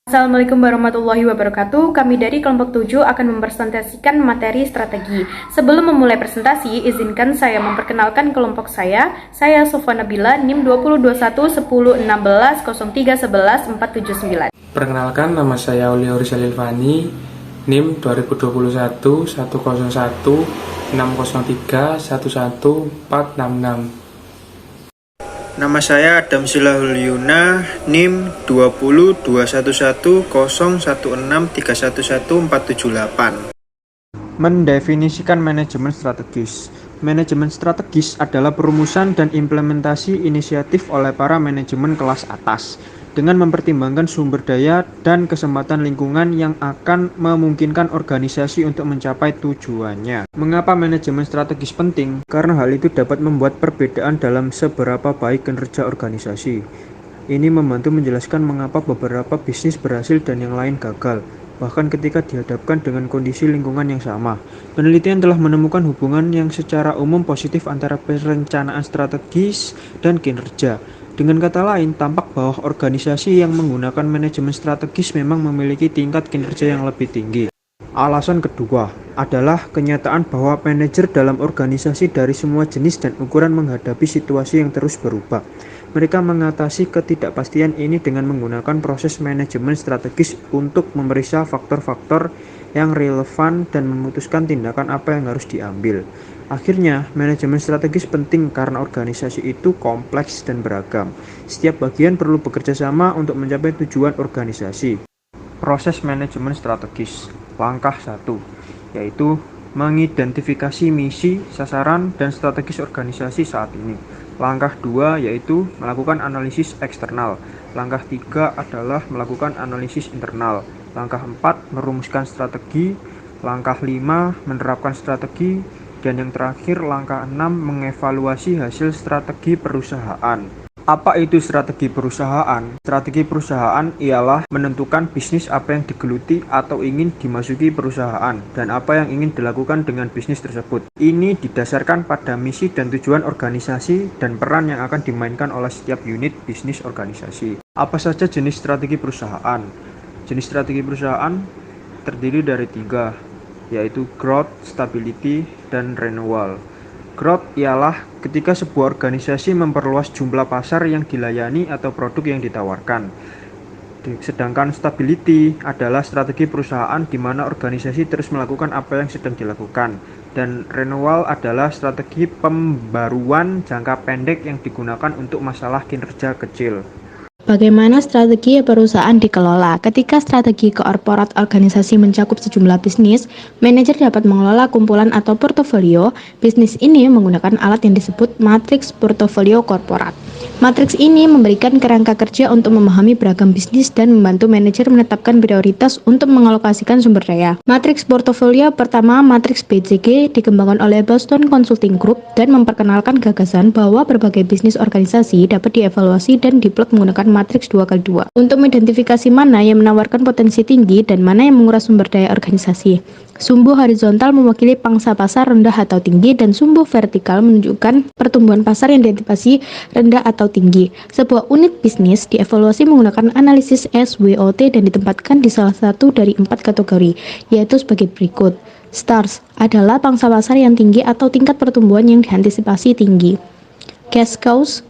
Assalamualaikum warahmatullahi wabarakatuh. Kami dari kelompok 7 akan mempresentasikan materi strategi. Sebelum memulai presentasi, izinkan saya memperkenalkan kelompok saya. Saya Sofa Nabila, NIM 2021 1016 0311 479. Perkenalkan, nama saya Oliori Salilvani, NIM 2021 101 603 11466. Nama saya Adam Silahul Yuna, NIM 2021011311411478. Mendefinisikan manajemen strategis. Manajemen strategis adalah perumusan dan implementasi inisiatif oleh para manajemen kelas atas dengan mempertimbangkan sumber daya dan kesempatan lingkungan yang akan memungkinkan organisasi untuk mencapai tujuannya. Mengapa manajemen strategis penting? Karena hal itu dapat membuat perbedaan dalam seberapa baik kinerja organisasi. Ini membantu menjelaskan mengapa beberapa bisnis berhasil dan yang lain gagal, bahkan ketika dihadapkan dengan kondisi lingkungan yang sama. Penelitian telah menemukan hubungan yang secara umum positif antara perencanaan strategis dan kinerja. Dengan kata lain, tampak bahwa organisasi yang menggunakan manajemen strategis memang memiliki tingkat kinerja yang lebih tinggi. Alasan kedua adalah kenyataan bahwa manajer dalam organisasi dari semua jenis dan ukuran menghadapi situasi yang terus berubah. Mereka mengatasi ketidakpastian ini dengan menggunakan proses manajemen strategis untuk memeriksa faktor-faktor yang relevan dan memutuskan tindakan apa yang harus diambil. Akhirnya, manajemen strategis penting karena organisasi itu kompleks dan beragam. Setiap bagian perlu bekerja sama untuk mencapai tujuan organisasi. Proses manajemen strategis. Langkah 1, yaitu mengidentifikasi misi, sasaran, dan strategis organisasi saat ini. Langkah 2 yaitu melakukan analisis eksternal. Langkah 3 adalah melakukan analisis internal. Langkah 4 merumuskan strategi. Langkah 5 menerapkan strategi. Dan yang terakhir, langkah 6 mengevaluasi hasil strategi perusahaan. Apa itu strategi perusahaan? Strategi perusahaan ialah menentukan bisnis apa yang digeluti atau ingin dimasuki perusahaan dan apa yang ingin dilakukan dengan bisnis tersebut. Ini didasarkan pada misi dan tujuan organisasi dan peran yang akan dimainkan oleh setiap unit bisnis organisasi. Apa saja jenis strategi perusahaan? Jenis strategi perusahaan terdiri dari 3, yaitu growth, stability, dan renewal. Growth ialah ketika sebuah organisasi memperluas jumlah pasar yang dilayani atau produk yang ditawarkan. Sedangkan stability adalah strategi perusahaan di mana organisasi terus melakukan apa yang sedang dilakukan. Dan renewal adalah strategi pembaruan jangka pendek yang digunakan untuk masalah kinerja kecil. Bagaimana strategi perusahaan dikelola? Ketika strategi korporat organisasi mencakup sejumlah bisnis, manajer dapat mengelola kumpulan atau portofolio bisnis ini menggunakan alat yang disebut matriks portofolio korporat. Matriks ini memberikan kerangka kerja untuk memahami beragam bisnis dan membantu manajer menetapkan prioritas untuk mengalokasikan sumber daya. Matriks portofolio pertama, matriks BCG, dikembangkan oleh Boston Consulting Group dan memperkenalkan gagasan bahwa berbagai bisnis organisasi dapat dievaluasi dan diplot menggunakan matriks 2x2 untuk mengidentifikasi mana yang menawarkan potensi tinggi dan mana yang menguras sumber daya organisasi. Sumbu horizontal mewakili pangsa pasar rendah atau tinggi dan sumbu vertikal menunjukkan pertumbuhan pasar yang diantisipasi rendah atau tinggi. Sebuah unit bisnis dievaluasi menggunakan analisis SWOT dan ditempatkan di salah satu dari 4 kategori, yaitu sebagai berikut. Stars adalah pangsa pasar yang tinggi atau tingkat pertumbuhan yang diantisipasi tinggi. Cash cows,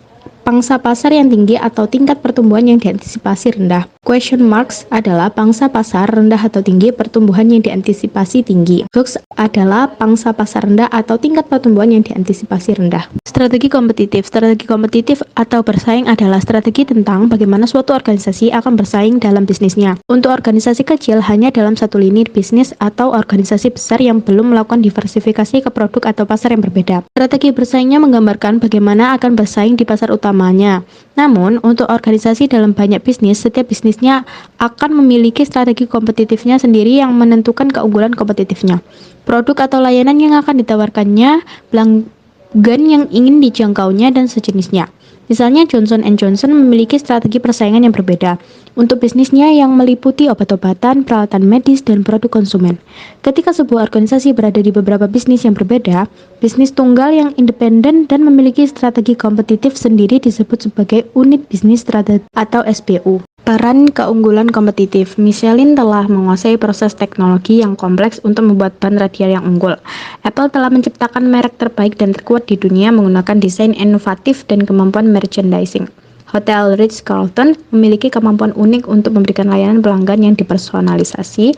pangsa pasar yang tinggi atau tingkat pertumbuhan yang diantisipasi rendah. Question marks adalah pangsa pasar rendah atau tinggi pertumbuhan yang diantisipasi tinggi. Hooks adalah pangsa pasar rendah atau tingkat pertumbuhan yang diantisipasi rendah. Strategi kompetitif. Strategi kompetitif atau bersaing adalah strategi tentang bagaimana suatu organisasi akan bersaing dalam bisnisnya. Untuk organisasi kecil hanya dalam satu lini bisnis atau organisasi besar yang belum melakukan diversifikasi ke produk atau pasar yang berbeda. Strategi bersaingnya menggambarkan bagaimana akan bersaing di pasar utamanya. Namun, untuk organisasi dalam banyak bisnis, setiap bisnisnya akan memiliki strategi kompetitifnya sendiri yang menentukan keunggulan kompetitifnya. Produk atau layanan yang akan ditawarkannya, pelanggan yang ingin dijangkaunya, dan sejenisnya. Misalnya, Johnson & Johnson memiliki strategi persaingan yang berbeda untuk bisnisnya yang meliputi obat-obatan, peralatan medis, dan produk konsumen. Ketika sebuah organisasi berada di beberapa bisnis yang berbeda, bisnis tunggal yang independen dan memiliki strategi kompetitif sendiri disebut sebagai unit bisnis strategi atau SBU. Peran keunggulan kompetitif. Michelin telah menguasai proses teknologi yang kompleks untuk membuat ban radial yang unggul. Apple telah menciptakan merek terbaik dan terkuat di dunia menggunakan desain inovatif dan kemampuan merchandising. Hotel Ritz-Carlton memiliki kemampuan unik untuk memberikan layanan pelanggan yang dipersonalisasi.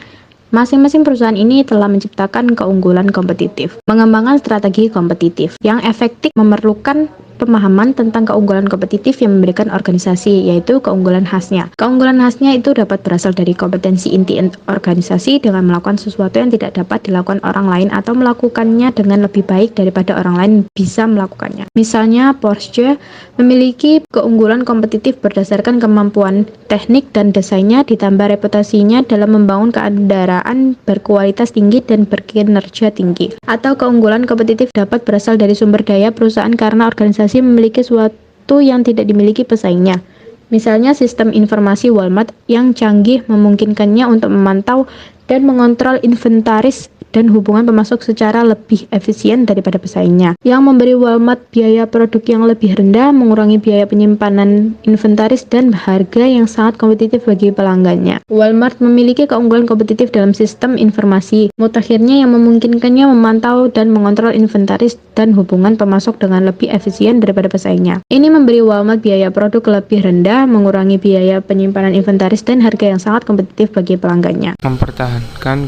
Masing-masing perusahaan ini telah menciptakan keunggulan kompetitif. Mengembangkan strategi kompetitif yang efektif memerlukan pemahaman tentang keunggulan kompetitif yang memberikan organisasi, yaitu keunggulan khasnya. Keunggulan khasnya itu dapat berasal dari kompetensi inti organisasi dengan melakukan sesuatu yang tidak dapat dilakukan orang lain atau melakukannya dengan lebih baik daripada orang lain bisa melakukannya. Misalnya, Porsche memiliki keunggulan kompetitif berdasarkan kemampuan teknik dan desainnya ditambah reputasinya dalam membangun kendaraan berkualitas tinggi dan berkinerja tinggi. Atau keunggulan kompetitif dapat berasal dari sumber daya perusahaan karena organisasi memiliki sesuatu yang tidak dimiliki pesaingnya. Misalnya sistem informasi Walmart yang canggih memungkinkannya untuk memantau dan mengontrol inventaris dan hubungan pemasok secara lebih efisien daripada pesaingnya, yang memberi Walmart biaya produk yang lebih rendah, mengurangi biaya penyimpanan inventaris dan harga yang sangat kompetitif bagi pelanggannya. Walmart memiliki keunggulan kompetitif dalam sistem informasi mutakhirnya yang memungkinkannya memantau dan mengontrol inventaris dan hubungan pemasok dengan lebih efisien daripada pesaingnya. Ini memberi Walmart biaya produk lebih rendah, mengurangi biaya penyimpanan inventaris dan harga yang sangat kompetitif bagi pelanggannya. Mempertahankan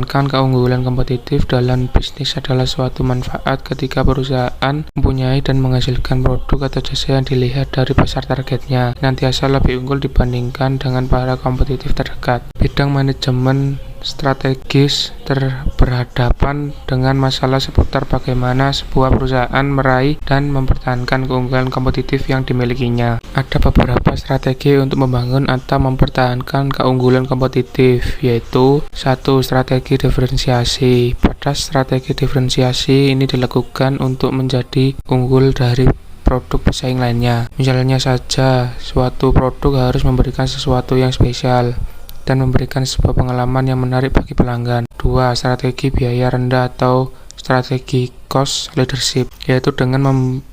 keunggulan kompetitif dalam bisnis adalah suatu manfaat ketika perusahaan mempunyai dan menghasilkan produk atau jasa yang dilihat dari pasar targetnya nantiasa lebih unggul dibandingkan dengan para kompetitif terdekat. Bidang manajemen strategis berhadapan dengan masalah seputar bagaimana sebuah perusahaan meraih dan mempertahankan keunggulan kompetitif yang dimilikinya. Ada beberapa strategi untuk membangun atau mempertahankan keunggulan kompetitif, yaitu 1. Strategi diferensiasi. Pada strategi diferensiasi ini dilakukan untuk menjadi unggul dari produk pesaing lainnya. Misalnya saja, suatu produk harus memberikan sesuatu yang spesial dan memberikan sebuah pengalaman yang menarik bagi pelanggan. 2. Strategi biaya rendah atau strategi cost leadership, yaitu dengan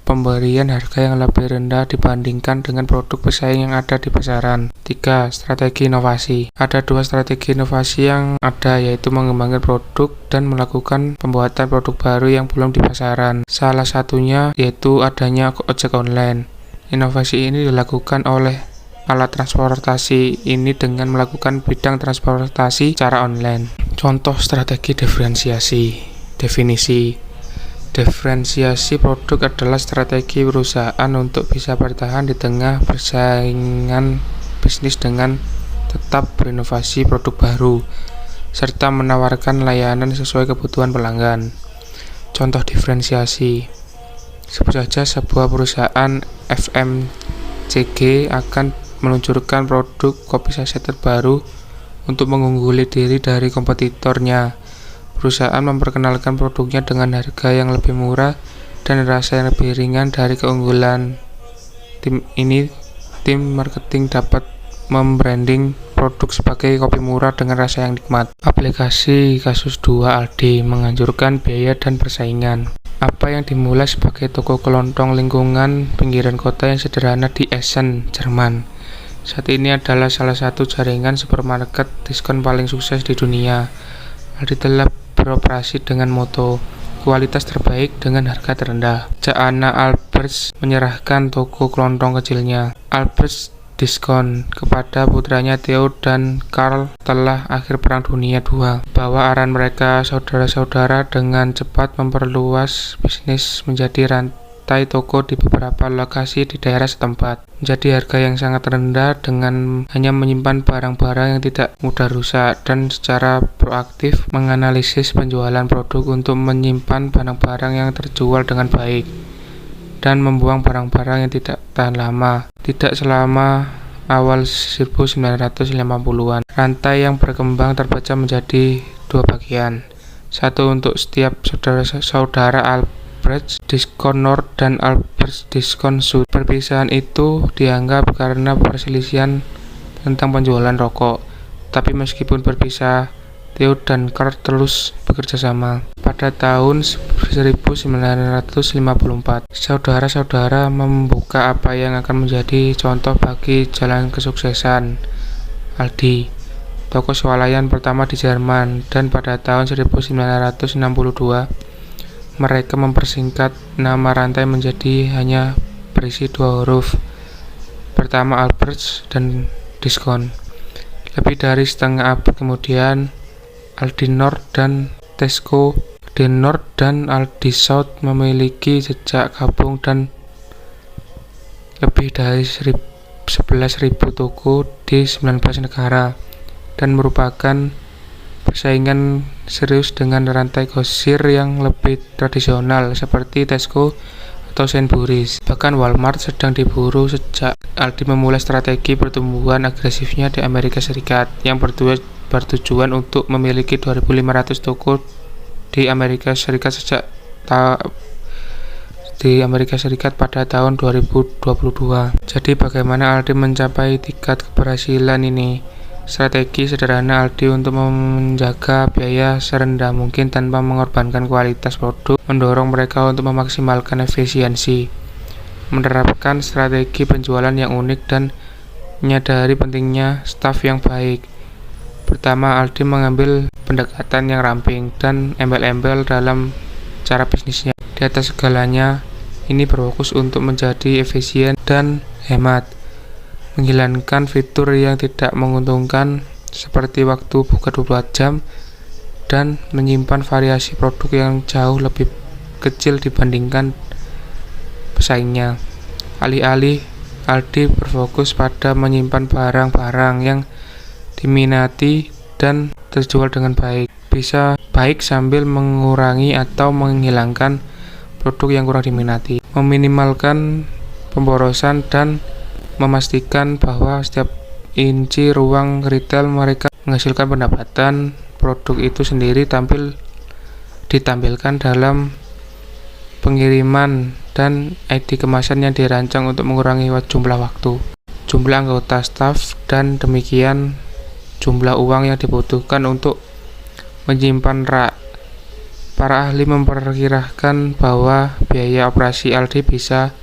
pemberian harga yang lebih rendah dibandingkan dengan produk pesaing yang ada di pasaran. 3. Strategi inovasi. Ada 2 strategi inovasi yang ada, yaitu mengembangkan produk dan melakukan pembuatan produk baru yang belum di pasaran. Salah satunya yaitu adanya ojek online. Inovasi ini dilakukan oleh alat transportasi ini dengan melakukan bidang transportasi secara online. Contoh strategi diferensiasi. Definisi. Diferensiasi produk adalah strategi perusahaan untuk bisa bertahan di tengah persaingan bisnis dengan tetap berinovasi produk baru serta menawarkan layanan sesuai kebutuhan pelanggan. Contoh diferensiasi. Sebut saja sebuah perusahaan FMCG akan meluncurkan produk kopi saset terbaru untuk mengungguli diri dari kompetitornya. Perusahaan memperkenalkan produknya dengan harga yang lebih murah dan rasa yang lebih ringan dari keunggulan. Tim marketing dapat membranding produk sebagai kopi murah dengan rasa yang nikmat. Aplikasi kasus 2 Aldi menganjurkan biaya dan persaingan. Apa yang dimulai sebagai toko kelontong lingkungan pinggiran kota yang sederhana di Essen, Jerman, saat ini adalah salah satu jaringan supermarket diskon paling sukses di dunia. Aldi telah beroperasi dengan moto kualitas terbaik dengan harga terendah. Sejak Anna Alberts menyerahkan toko kelontong kecilnya, Alberts diskon kepada putranya Theo dan Karl setelah akhir Perang Dunia II, bahwa aran mereka saudara-saudara dengan cepat memperluas bisnis menjadi rantai toko di beberapa lokasi di daerah setempat, menjadi harga yang sangat rendah dengan hanya menyimpan barang-barang yang tidak mudah rusak, dan secara proaktif menganalisis penjualan produk untuk menyimpan barang-barang yang terjual dengan baik dan membuang barang-barang yang tidak tahan lama. Tidak selama awal 1980-an, rantai yang berkembang terbaca menjadi 2 bagian. Satu untuk setiap saudara Alberts Diskon Nord dan Alberts Diskon Sud. Perpisahan itu dianggap karena perselisihan tentang penjualan rokok. Tapi meskipun berpisah, Theo dan Karl terus bekerja sama. Pada tahun 1954. Saudara-saudara membuka apa yang akan menjadi contoh bagi jalan kesuksesan Aldi, toko swalayan pertama di Jerman, dan pada tahun 1962 mereka mempersingkat nama rantai menjadi hanya berisi 2 huruf, pertama Alberts dan Diskon. Lebih dari setengah abad kemudian, Aldi Nord dan Tesco di Nord dan Aldi South memiliki jejak gabung dan lebih dari 11.000 toko di 19 negara, dan merupakan persaingan serius dengan rantai grosir yang lebih tradisional seperti Tesco atau Sainsbury's. Bahkan Walmart sedang diburu sejak Aldi memulai strategi pertumbuhan agresifnya di Amerika Serikat yang bertujuan untuk memiliki 2.500 toko di Amerika Serikat pada tahun 2022. Jadi bagaimana Aldi mencapai tingkat keberhasilan ini? Strategi sederhana Aldi untuk menjaga biaya serendah mungkin tanpa mengorbankan kualitas produk, mendorong mereka untuk memaksimalkan efisiensi, menerapkan strategi penjualan yang unik, dan menyadari pentingnya staf yang baik. Pertama, Aldi mengambil pendekatan yang ramping dan embel-embel dalam cara bisnisnya. Di atas segalanya, ini berfokus untuk menjadi efisien dan hemat, menghilangkan fitur yang tidak menguntungkan seperti waktu buka 24 jam dan menyimpan variasi produk yang jauh lebih kecil dibandingkan pesaingnya. Alih-alih, Aldi berfokus pada menyimpan barang-barang yang diminati dan terjual dengan baik. Bisa baik sambil mengurangi atau menghilangkan produk yang kurang diminati, meminimalkan pemborosan, dan memastikan bahwa setiap inci ruang retail mereka menghasilkan pendapatan. Produk itu sendiri ditampilkan dalam pengiriman dan ID kemasan yang dirancang untuk mengurangi jumlah waktu, jumlah anggota staf, dan demikian jumlah uang yang dibutuhkan untuk menyimpan rak. Para ahli memperkirakan bahwa biaya operasi Aldi bisa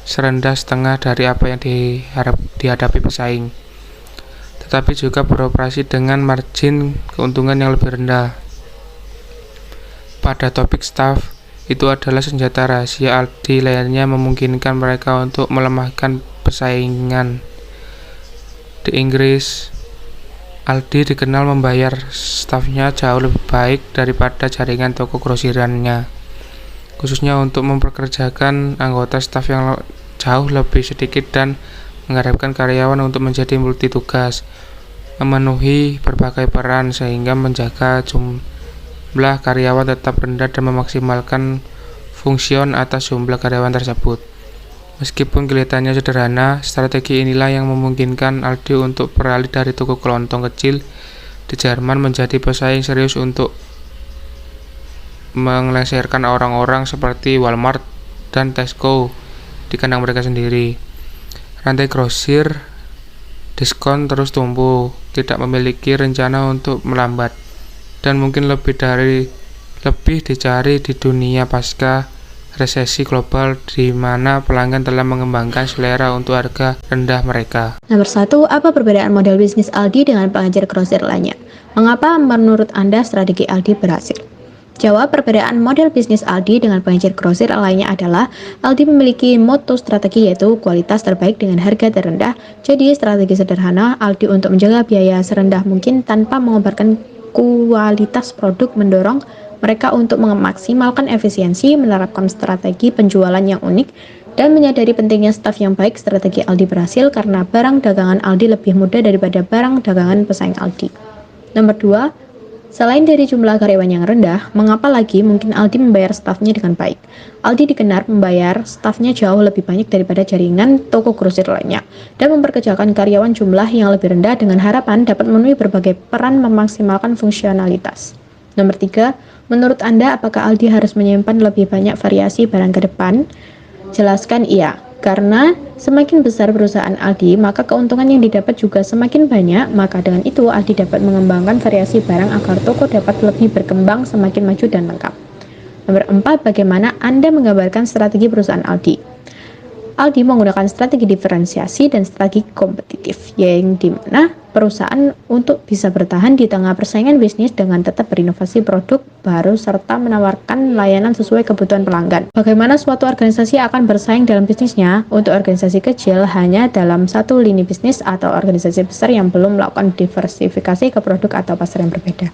serendah setengah dari apa yang dihadapi pesaing, tetapi juga beroperasi dengan margin keuntungan yang lebih rendah. Pada topik staff, itu adalah senjata rahasia Aldi lainnya, memungkinkan mereka untuk melemahkan persaingan. Di Inggris, Aldi dikenal membayar stafnya jauh lebih baik daripada jaringan toko grosirannya, khususnya untuk memperkerjakan anggota staf yang jauh lebih sedikit dan mengharapkan karyawan untuk menjadi multitugas, memenuhi berbagai peran sehingga menjaga jumlah karyawan tetap rendah dan memaksimalkan fungsion atas jumlah karyawan tersebut. Meskipun kelihatannya sederhana, strategi inilah yang memungkinkan Aldi untuk beralih dari toko kelontong kecil di Jerman menjadi pesaing serius untuk mengeleserkan orang-orang seperti Walmart dan Tesco di kandang mereka sendiri. Rantai grosir diskon terus tumbuh, tidak memiliki rencana untuk melambat, dan mungkin lebih dicari di dunia pasca resesi global di mana pelanggan telah mengembangkan selera untuk harga rendah mereka. Nomor 1, apa perbedaan model bisnis Aldi dengan pengecer grosir lainnya? Mengapa menurut Anda strategi Aldi berhasil? Jawab, perbedaan model bisnis Aldi dengan pengecer grosir lainnya adalah Aldi memiliki moto strategi yaitu kualitas terbaik dengan harga terendah. Jadi strategi sederhana Aldi untuk menjaga biaya serendah mungkin tanpa mengorbankan kualitas produk mendorong mereka untuk memaksimalkan efisiensi, menerapkan strategi penjualan yang unik, dan menyadari pentingnya staf yang baik. Strategi Aldi berhasil karena barang dagangan Aldi lebih mudah daripada barang dagangan pesaing Aldi. Nomor 2, selain dari jumlah karyawan yang rendah, mengapa lagi mungkin Aldi membayar stafnya dengan baik? Aldi dikenal membayar stafnya jauh lebih banyak daripada jaringan toko grosir lainnya, dan memperkerjakan karyawan jumlah yang lebih rendah dengan harapan dapat memenuhi berbagai peran memaksimalkan fungsionalitas. Nomor 3, menurut Anda apakah Aldi harus menyimpan lebih banyak variasi barang ke depan? Jelaskan iya, karena semakin besar perusahaan Aldi, maka keuntungan yang didapat juga semakin banyak. Maka dengan itu Aldi dapat mengembangkan variasi barang agar toko dapat lebih berkembang, semakin maju dan lengkap. Nomor 4, bagaimana Anda menggambarkan strategi perusahaan Aldi? Aldi menggunakan strategi diferensiasi dan strategi kompetitif, yang dimana perusahaan untuk bisa bertahan di tengah persaingan bisnis dengan tetap berinovasi produk baru serta menawarkan layanan sesuai kebutuhan pelanggan. Bagaimana suatu organisasi akan bersaing dalam bisnisnya? Untuk organisasi kecil hanya dalam satu lini bisnis atau organisasi besar yang belum melakukan diversifikasi ke produk atau pasar yang berbeda.